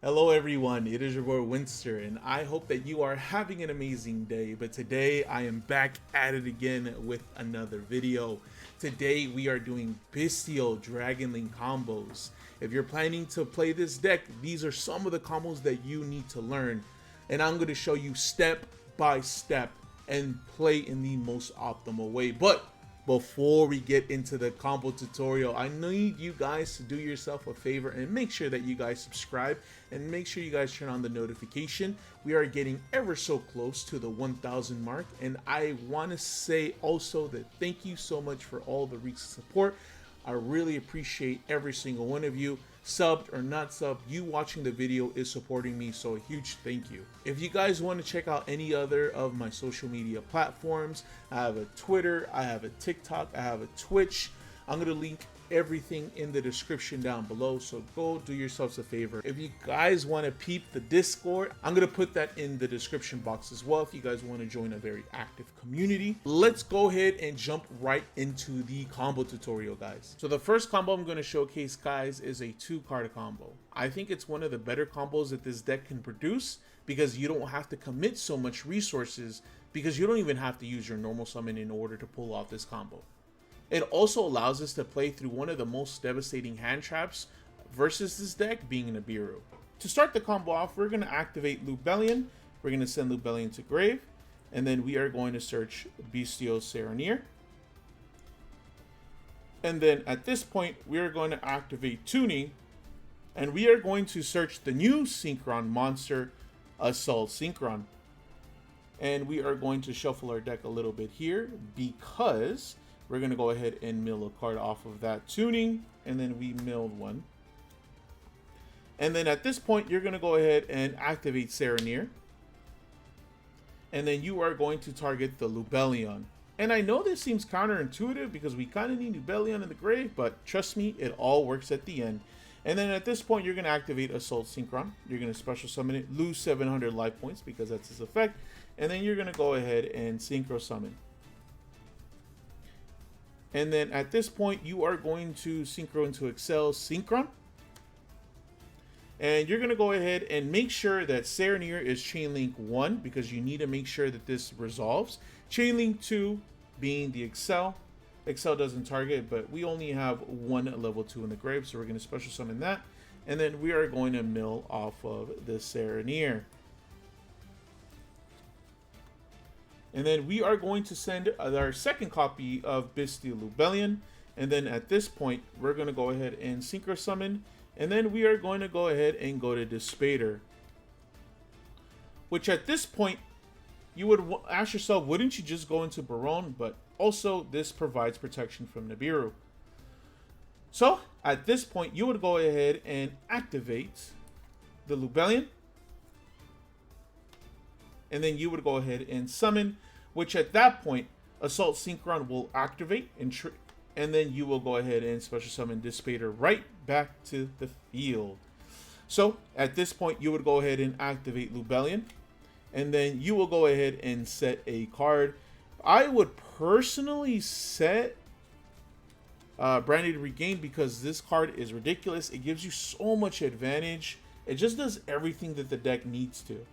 Hello everyone, it is your boy Winster, and I hope that you are having an amazing day. But today I am back at it again with another video. Today we are doing Bystial Dragon Link combos. If you're planning to play this deck, these are some of the combos that you need to learn. And I'm going to show you step by step and play in the most optimal way. But before we get into the combo tutorial, I need you guys to do yourself a favor and make sure that you guys subscribe and make sure you guys turn on the notification. We are getting ever so close to the 1,000 mark, and I want to say also that thank you so much for all the recent support. I really appreciate every single one of you. Subbed or not subbed, you watching the video is supporting me, so a huge thank you. If you guys want to check out any other of my social media platforms, I have a Twitter, I have a TikTok, I have a Twitch. I'm going to link everything in the description down below, so go do yourselves a favor. If you guys want to peep the Discord, I'm going to put that in the description box as well if you guys want to join a very active community. Let's go ahead and jump right into the combo tutorial, guys. So the first combo I'm going to showcase, guys, is a 2-card combo. I think it's one of the better combos that this deck can produce because you don't have to commit so much resources, because you don't even have to use your normal summon in order to pull off this combo. It also allows us to play through one of the most devastating hand traps versus this deck, being Nibiru. To start the combo off, we're going to activate Lubellion. We're going to send Lubellion to grave, and then we are going to search Bystial Serenir. And then at this point, we are going to activate Tuning, and we are going to search the new Synchron monster, Assault Synchron. And we are going to shuffle our deck a little bit here because we're going to go ahead and mill a card off of that Tuning, and then we milled one. And then at this point, you're going to go ahead and activate Serenir. And then you are going to target the Lubellion. And I know this seems counterintuitive because we kind of need Lubellion in the grave, but trust me, it all works at the end. And then at this point, you're going to activate Assault Synchron. You're going to special summon it, lose 700 life points because that's its effect. And then you're going to go ahead and Synchro summon. And then at this point, you are going to Synchro into Excel Synchron. And you're going to go ahead and make sure that Serenir is Chainlink 1 because you need to make sure that this resolves. Chainlink 2 being the Excel. Excel doesn't target, but we only have one level 2 in the grave, so we're going to special summon that. And then we are going to mill off of the Serenir. And then we are going to send our second copy of Bystial Lubellion. And then at this point, we're going to go ahead and Synchro Summon. And then we are going to go ahead and go to Despater. Which at this point, you would ask yourself, wouldn't you just go into Baronne? But also, this provides protection from Nibiru. So, at this point, you would go ahead and activate the Lubellion. And then you would go ahead and summon, which at that point, Assault Synchron will activate, and then you will go ahead and special summon Despater right back to the field. So at this point, you would go ahead and activate Lubellion, and then you will go ahead and set a card. I would personally set Brandy to Regain because this card is ridiculous. It gives you so much advantage. It just does everything that the deck needs to.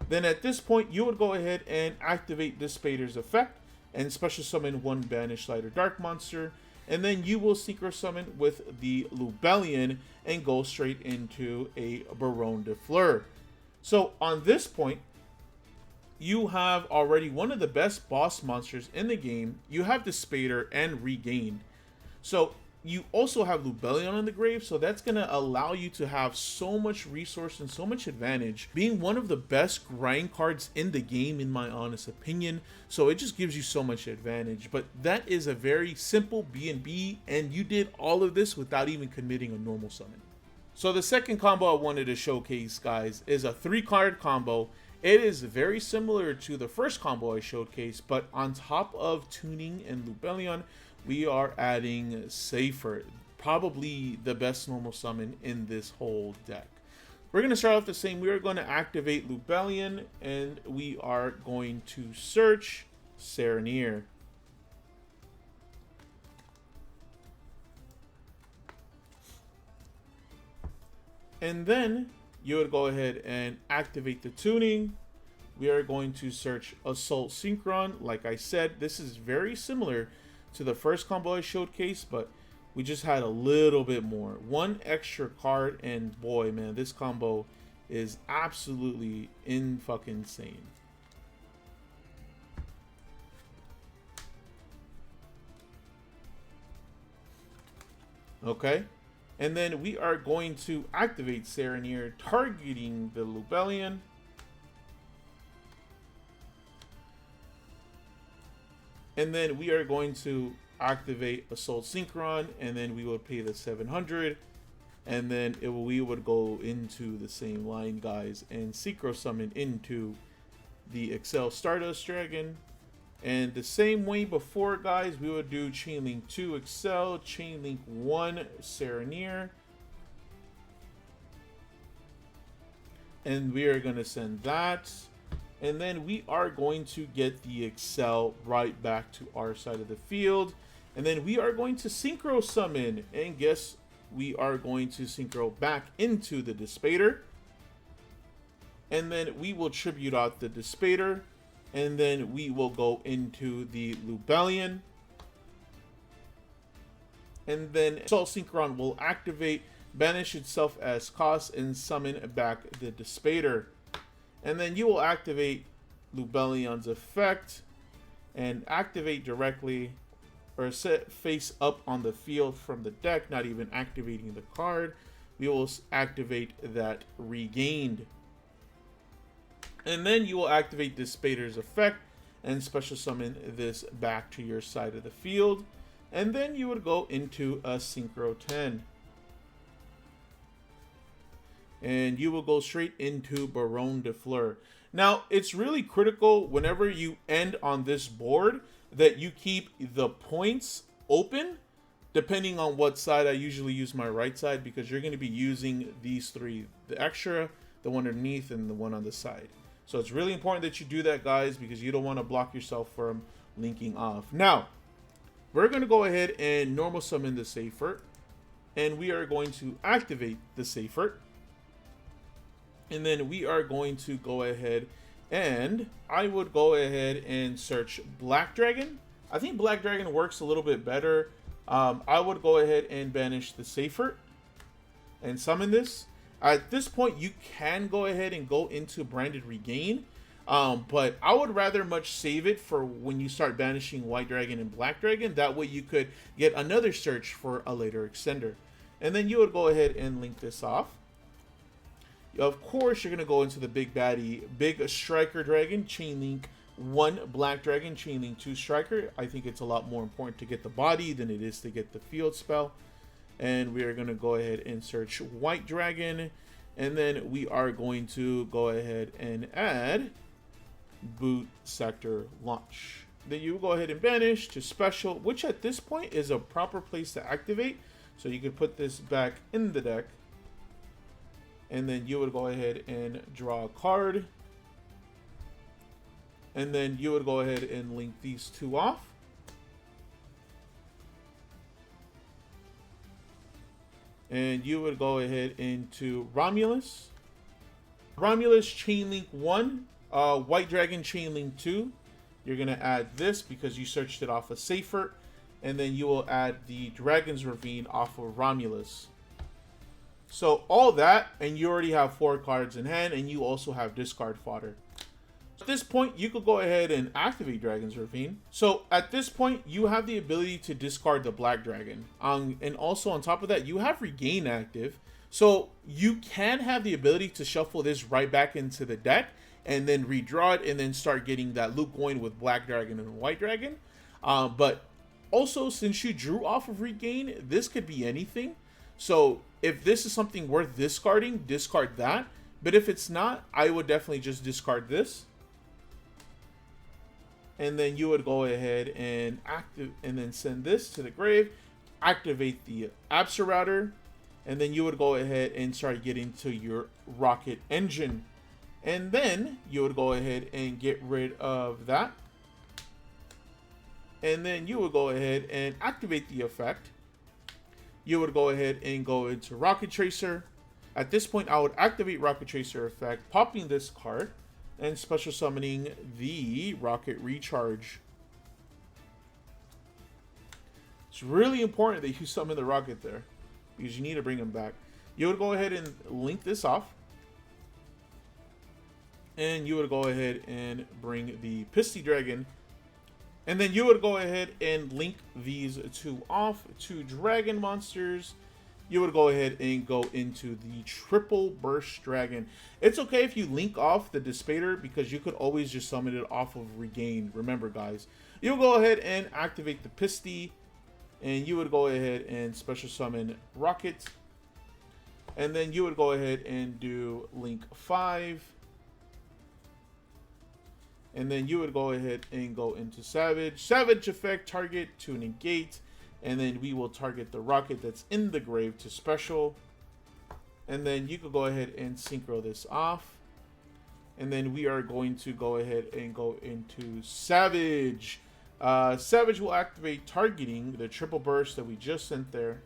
Then at this point, you would go ahead and activate Despater's effect and special summon one Banished Light or Dark monster. And then you will Synchro Summon with the Lubellion and go straight into a Baronne de Fleur. So on this point, you have already one of the best boss monsters in the game. You have Despater and Regain. So you also have Lubellion in the grave, so that's going to allow you to have so much resource and so much advantage, being one of the best grind cards in the game in my honest opinion. So it just gives you so much advantage. But that is a very simple B&B, and you did all of this without even committing a normal summon. So the second combo I wanted to showcase, guys, is a 3-card combo. It is very similar to the first combo I showcased, but on top of Tuning and Lubellion, we are adding Safer, probably the best normal summon in this whole deck. We're going to start off the same. We are going to activate Lubellion, and we are going to search Serenir. And then you would go ahead and activate the tuning. We are going to search Assault Synchron. Like I said, this is very similar to the first combo I showcased, but we just had a little bit more. One extra card, and boy, man, this combo is absolutely fucking insane. Okay, and then we are going to activate Serenir, targeting the Lubellion. And then we are going to activate Assault Synchron, and then we would pay the 700, and then we would go into the same line, guys, and Synchro summon into the Excel Stardust Dragon. And the same way before, guys, we would do Chainlink 2 Excel, Chainlink 1 Serenir, and we are going to send that. And then we are going to get the Excel right back to our side of the field. And then we are going to Synchro summon. And guess we are going to Synchro back into the Dispater. And then we will tribute out the Dispater. And then we will go into the Lubellion. And then Assault Synchron will activate, banish itself as cost, and summon back the Dispater. And then you will activate Lubellion's effect and activate directly, or set face up on the field from the deck, not even activating the card. We will activate that regained. And then you will activate this Dispater's effect and special summon this back to your side of the field. And then you would go into a Synchro 10. And you will go straight into Baronne de Fleur. Now, it's really critical whenever you end on this board that you keep the points open, depending on what side. I usually use my right side because you're going to be using these three: the extra, the one underneath, and the one on the side. So it's really important that you do that, guys, because you don't want to block yourself from linking off. Now, we're going to go ahead and normal summon the Seifert, and we are going to activate the Seifert. And then we are going to go ahead, and I would go ahead and search Black Dragon. I think Black Dragon works a little bit better. I would go ahead and banish the Seifert and summon this. At this point, you can go ahead and go into Branded Regain, but I would rather much save it for when you start banishing White Dragon and Black Dragon. That way you could get another search for a later extender. And then you would go ahead and link this off. Of course, you're going to go into the big baddie, Big Striker Dragon, Chainlink 1 Black Dragon, Chainlink 2 Striker. I think it's a lot more important to get the body than it is to get the field spell. And we are going to go ahead and search White Dragon. And then we are going to go ahead and add Boot Sector Launch. Then you go ahead and banish to special, which at this point is a proper place to activate. So you can put this back in the deck. And then you would go ahead and draw a card. And then you would go ahead and link these two off. And you would go ahead into Romulus. Romulus Chainlink 1, White Dragon Chainlink 2. You're going to add this because you searched it off of Seifert. And then you will add the Dragon's Ravine off of Romulus. So all that, and you already have 4 cards in hand, and you also have discard fodder. At this point, you could go ahead and activate Dragon's Ravine. So at this point, you have the ability to discard the Black Dragon. And also on top of that, you have Regain active. So you can have the ability to shuffle this right back into the deck, and then redraw it, and then start getting that loop going with Black Dragon and White Dragon. But also, since you drew off of Regain, this could be anything. So if this is something worth discarding, discard that. But if it's not, I would definitely just discard this. And then you would go ahead and then send this to the grave, activate the Absolouter, and then you would go ahead and start getting to your rocket engine. And then you would go ahead and get rid of that. And then you would go ahead and activate the effect. You would go ahead and go into Rocket Tracer. At this point, I would activate Rocket Tracer effect, popping this card, and special summoning the Rocket Recharge. It's really important that you summon the Rocket there, because you need to bring him back. You would go ahead and link this off. And you would go ahead and bring the Bystial Dragon. And then you would go ahead and link these two off to Dragon Monsters. You would go ahead and go into the Triple Burst Dragon. It's okay if you link off the Dispater, because you could always just summon it off of Regain. Remember, guys. You'll go ahead and activate the Bystial. And you would go ahead and special summon Rocket. And then you would go ahead and do link 5. And then you would go ahead and go into Savage. Savage effect, target to negate. And then we will target the Rocket that's in the grave to special. And then you could go ahead and synchro this off. And then we are going to go ahead and go into Savage. Savage will activate targeting the Triple Burst that we just sent there.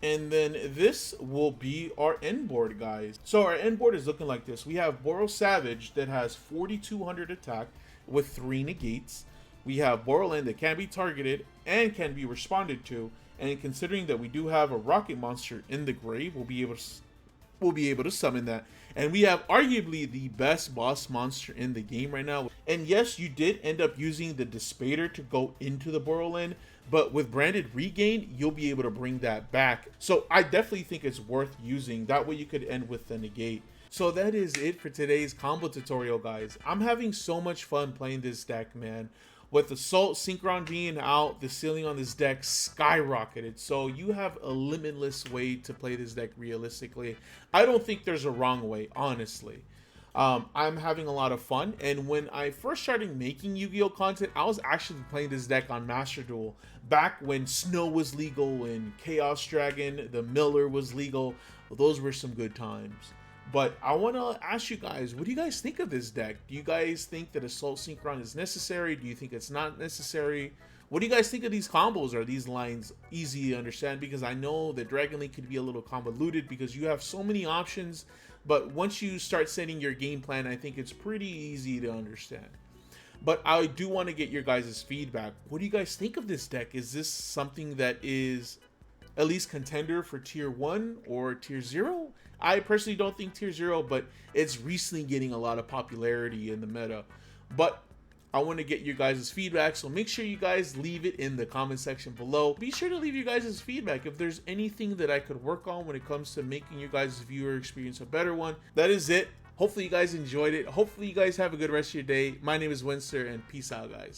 And then this will be our end board, guys. So our end board is looking like this. We have Boros Savage that has 4,200 attack with 3 negates. We have Borderland that can be targeted and can be responded to. And considering that we do have a Rocket Monster in the grave, we'll be able to summon that. And we have arguably the best boss monster in the game right now. And yes, you did end up using the Dispater to go into the Borderland, but with Branded Regain, you'll be able to bring that back. So I definitely think it's worth using. That way you could end with the negate. So that is it for today's combo tutorial, guys. I'm having so much fun playing this deck, man. With Assault Synchron being out, the ceiling on this deck skyrocketed. So you have a limitless way to play this deck realistically. I don't think there's a wrong way, honestly. I'm having a lot of fun, and when I first started making Yu-Gi-Oh content, I was actually playing this deck on Master Duel back when Snow was legal and Chaos Dragon, the Miller was legal. Those were some good times. But I want to ask you guys, what do you guys think of this deck? Do you guys think that Assault Synchron is necessary? Do you think it's not necessary? What do you guys think of these combos? Are these lines easy to understand? Because I know that Dragon Link could be a little convoluted because you have so many options. But once you start setting your game plan, I think it's pretty easy to understand. But I do want to get your guys' feedback. What do you guys think of this deck? Is this something that is at least contender for tier 1 or tier 0? I personally don't think tier 0, but it's recently getting a lot of popularity in the meta. But I want to get your guys' feedback, so make sure you guys leave it in the comment section below. Be sure to leave your guys' feedback if there's anything that I could work on when it comes to making your guys' viewer experience a better one. That is it. Hopefully you guys enjoyed it. Hopefully you guys have a good rest of your day. My name is Winster, and peace out, guys.